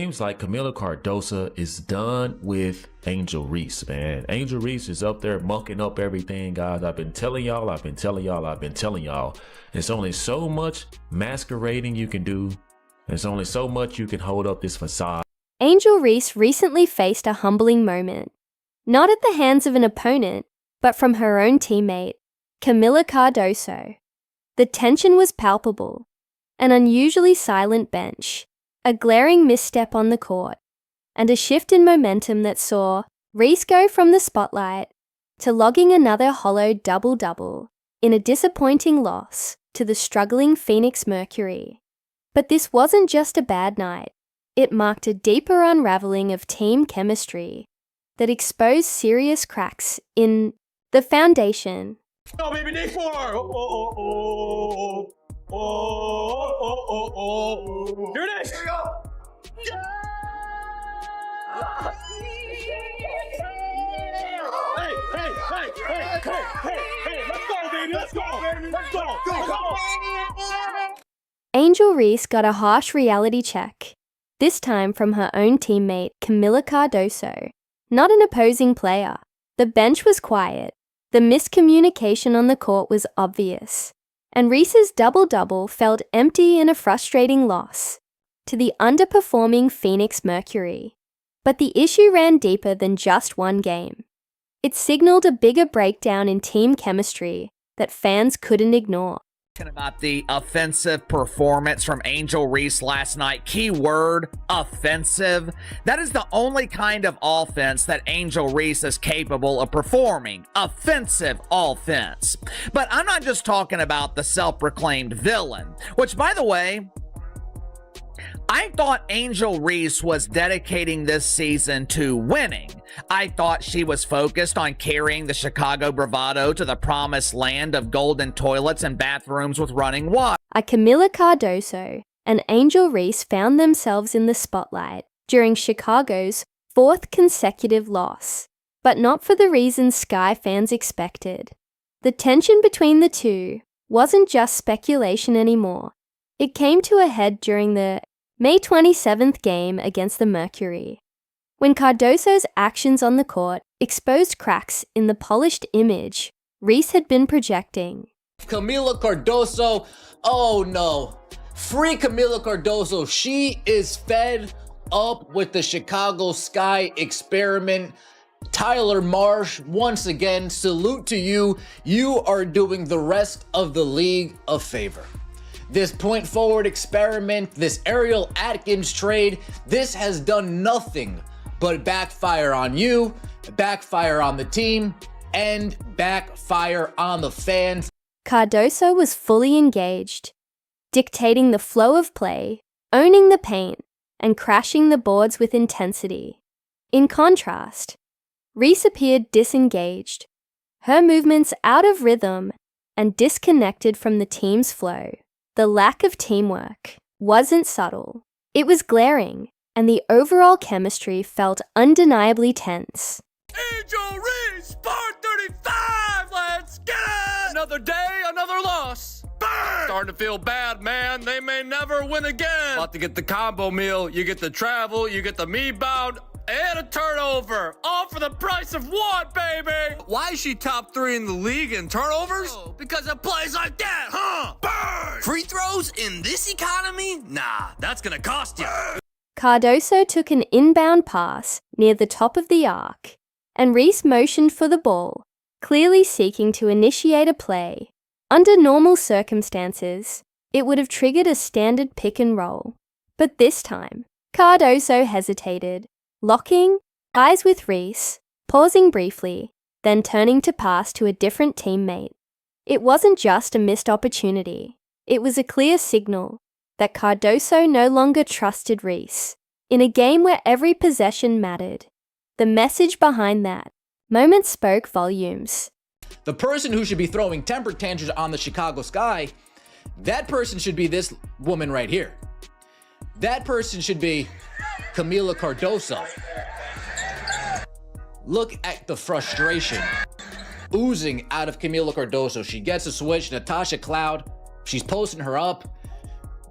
Seems like Kamilla Cardoso is done with Angel Reese, man. Angel Reese is up there mucking up everything, guys. I've been telling y'all. There's only so much masquerading you can do. There's only so much you can hold up this facade. Angel Reese recently faced a humbling moment. Not at the hands of an opponent, but from her own teammate, Kamilla Cardoso. The tension was palpable. An unusually silent bench, a glaring misstep on the court, and a shift in momentum that saw Reese go from the spotlight to logging another hollow double-double in a disappointing loss to the struggling Phoenix Mercury. But this wasn't just a bad night. It marked a deeper unraveling of team chemistry that exposed serious cracks in the foundation. Oh, baby, day 4! Oh. Here it is! Here we go! Yeah! Hey, let's go, baby! Let's go! Angel Reese got a harsh reality check, this time from her own teammate, Kamilla Cardoso, not an opposing player. The bench was quiet. The miscommunication on the court was obvious, and Reese's double-double felt empty in a frustrating loss to the underperforming Phoenix Mercury. But the issue ran deeper than just one game. It signaled a bigger breakdown in team chemistry that fans couldn't ignore. About the offensive performance from Angel Reese last night. Key word, offensive. That is the only kind of offense that Angel Reese is capable of performing. Offensive offense. But I'm not just talking about the self-proclaimed villain, which, by the way, I thought Angel Reese was dedicating this season to winning. I thought she was focused on carrying the Chicago Bravado to the promised land of golden toilets and bathrooms with running water. Kamilla Cardoso and Angel Reese found themselves in the spotlight during Chicago's 4th consecutive loss, but not for the reasons Sky fans expected. The tension between the two wasn't just speculation anymore. It came to a head during the May 27th game against the Mercury, when Cardoso's actions on the court exposed cracks in the polished image Reese had been projecting. Kamilla Cardoso, oh no. Free Kamilla Cardoso. She is fed up with the Chicago Sky experiment. Tyler Marsh, once again, salute to you. You are doing the rest of the league a favor. This point forward experiment, this Ariel Atkins trade, this has done nothing but backfire on you, backfire on the team, and backfire on the fans. Cardoso was fully engaged, dictating the flow of play, owning the paint, and crashing the boards with intensity. In contrast, Reese appeared disengaged, her movements out of rhythm and disconnected from the team's flow. The lack of teamwork wasn't subtle. It was glaring, and the overall chemistry felt undeniably tense. Angel Reese, part 35! Let's get it! Another day, another loss. Bang! Starting to feel bad, man. They may never win again. About to get the combo meal. You get the travel, you get the me-bound, and a turnover. All for the price of one, baby! Why is she top 3 in the league in turnovers? Oh, because of plays like that, huh? Burn! Free throws in this economy? Nah, that's gonna cost you. Cardoso took an inbound pass near the top of the arc, and Reese motioned for the ball, clearly seeking to initiate a play. Under normal circumstances, it would have triggered a standard pick and roll. But this time, Cardoso hesitated, locking eyes with Reese, pausing briefly, then turning to pass to a different teammate. It wasn't just a missed opportunity. It was a clear signal that Cardoso no longer trusted Reese in a game where every possession mattered. The message behind that moment spoke volumes. The person who should be throwing temper tantrums on the Chicago Sky, that person should be this woman right here. That person should be Kamilla Cardoso. Look at the frustration oozing out of Kamilla Cardoso. She gets a switch, Natasha Cloud, she's posting her up.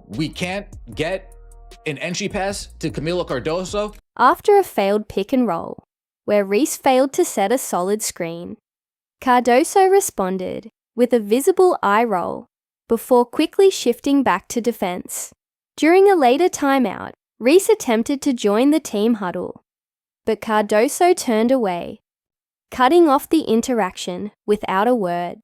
We can't get an entry pass to Kamilla Cardoso. After a failed pick and roll, where Reese failed to set a solid screen, Cardoso responded with a visible eye roll before quickly shifting back to defense. During a later timeout, Reese attempted to join the team huddle, but Cardoso turned away, cutting off the interaction without a word.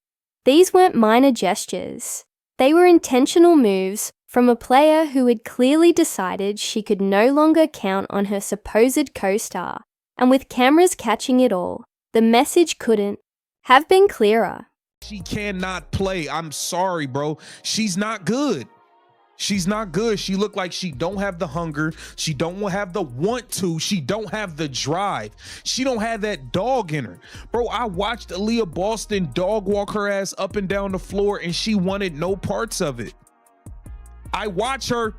These weren't minor gestures. They were intentional moves from a player who had clearly decided she could no longer count on her supposed co-star. And with cameras catching it all, the message couldn't have been clearer. She cannot play. I'm sorry, bro. She's not good. She's not good. She looked like she don't have the hunger. She don't have the want to. She don't have the drive. She don't have that dog in her. Bro, I watched Aaliyah Boston dog walk her ass up and down the floor and she wanted no parts of it. I watch her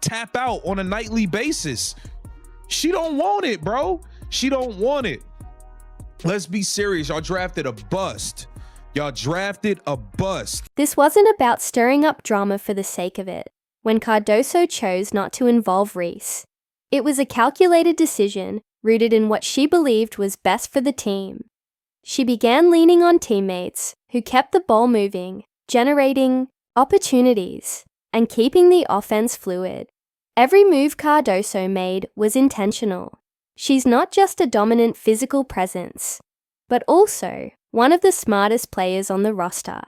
tap out on a nightly basis. She don't want it, bro. She don't want it. Let's be serious. Y'all drafted a bust. Y'all drafted a bust. This wasn't about stirring up drama for the sake of it when Cardoso chose not to involve Reese. It was a calculated decision rooted in what she believed was best for the team. She began leaning on teammates who kept the ball moving, generating opportunities, and keeping the offense fluid. Every move Cardoso made was intentional. She's not just a dominant physical presence, but also one of the smartest players on the roster.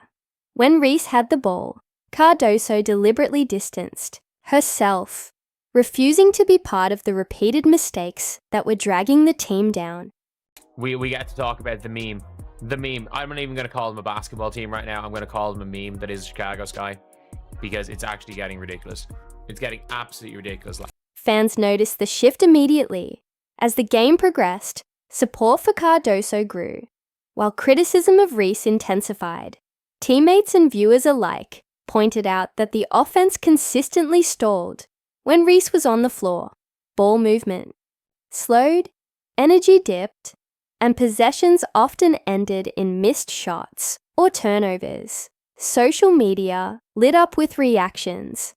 When Reese had the ball, Cardoso deliberately distanced herself, refusing to be part of the repeated mistakes that were dragging the team down. We got to talk about the meme. The meme. I'm not even going to call them a basketball team right now. I'm going to call them a meme that is Chicago Sky, because it's actually getting ridiculous. It's getting absolutely ridiculous. Fans noticed the shift immediately. As the game progressed, support for Cardoso grew, while criticism of Reese intensified. Teammates and viewers alike pointed out that the offense consistently stalled when Reese was on the floor. Ball movement slowed, energy dipped, and possessions often ended in missed shots or turnovers. Social media lit up with reactions,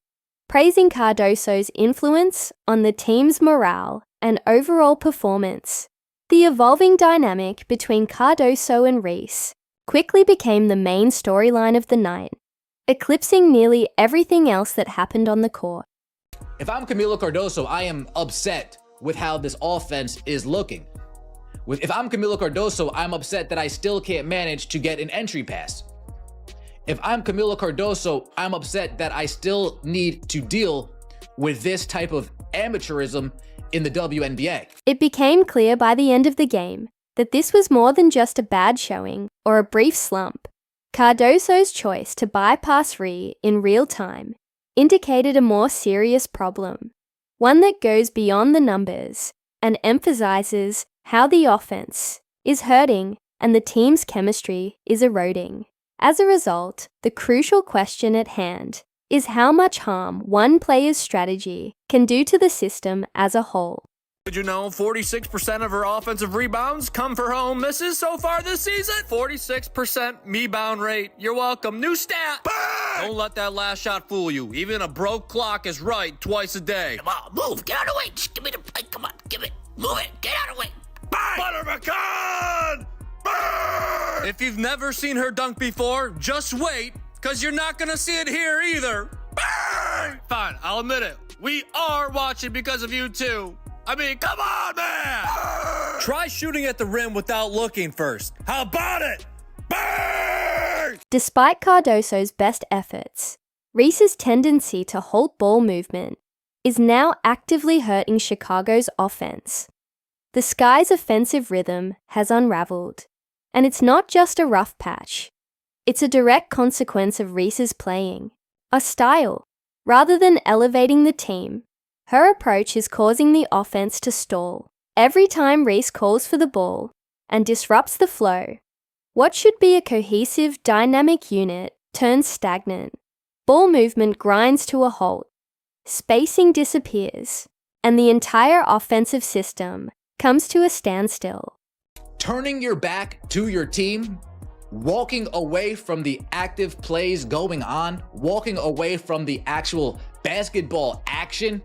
praising Cardoso's influence on the team's morale and overall performance. The evolving dynamic between Cardoso and Reese quickly became the main storyline of the night, eclipsing nearly everything else that happened on the court. If I'm Kamilla Cardoso, I am upset with how this offense is looking. If I'm Kamilla Cardoso, I'm upset that I still can't manage to get an entry pass. If I'm Kamilla Cardoso, I'm upset that I still need to deal with this type of amateurism in the WNBA. It became clear by the end of the game that this was more than just a bad showing or a brief slump. Cardoso's choice to bypass Ree in real time indicated a more serious problem, one that goes beyond the numbers and emphasizes how the offense is hurting and the team's chemistry is eroding. As a result, the crucial question at hand is how much harm one player's strategy can do to the system as a whole. Did you know 46% of her offensive rebounds come for her own misses so far this season? 46% rebound rate. You're welcome. New stat. Bang! Don't let that last shot fool you. Even a broke clock is right twice a day. Come on, move. Get out of the way. Just give me the play. Come on, give it. Move it. Get out of the way. Bang! Butter pecan! Bang! If you've never seen her dunk before, just wait, because you're not going to see it here either. Bang! Fine, I'll admit it. We are watching because of you too. I mean, come on, man! Bang! Try shooting at the rim without looking first. How about it? Bang! Despite Cardoso's best efforts, Reese's tendency to halt ball movement is now actively hurting Chicago's offense. The Sky's offensive rhythm has unraveled, and it's not just a rough patch. It's a direct consequence of Reese's playing, a style. Rather than elevating the team, her approach is causing the offense to stall. Every time Reese calls for the ball and disrupts the flow, what should be a cohesive, dynamic unit turns stagnant. Ball movement grinds to a halt, spacing disappears, and the entire offensive system comes to a standstill. Turning your back to your team, walking away from the active plays going on, walking away from the actual basketball action,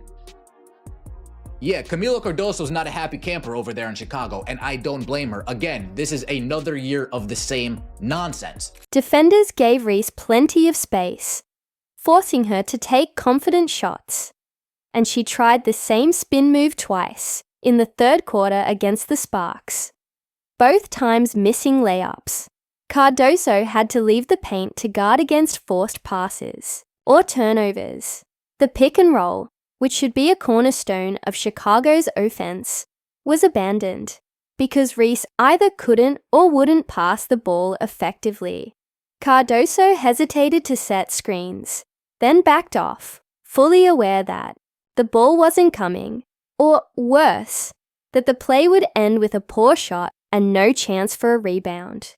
yeah, Kamilla Cardoso is not a happy camper over there in Chicago, and I don't blame her. Again, this is another year of the same nonsense. Defenders gave Reese plenty of space, forcing her to take confident shots. And she tried the same spin move twice in the third quarter against the Sparks, both times missing layups. Cardoso had to leave the paint to guard against forced passes or turnovers. The pick and roll, which should be a cornerstone of Chicago's offense, was abandoned because Reese either couldn't or wouldn't pass the ball effectively. Cardoso hesitated to set screens, then backed off, fully aware that the ball wasn't coming, or worse, that the play would end with a poor shot and no chance for a rebound.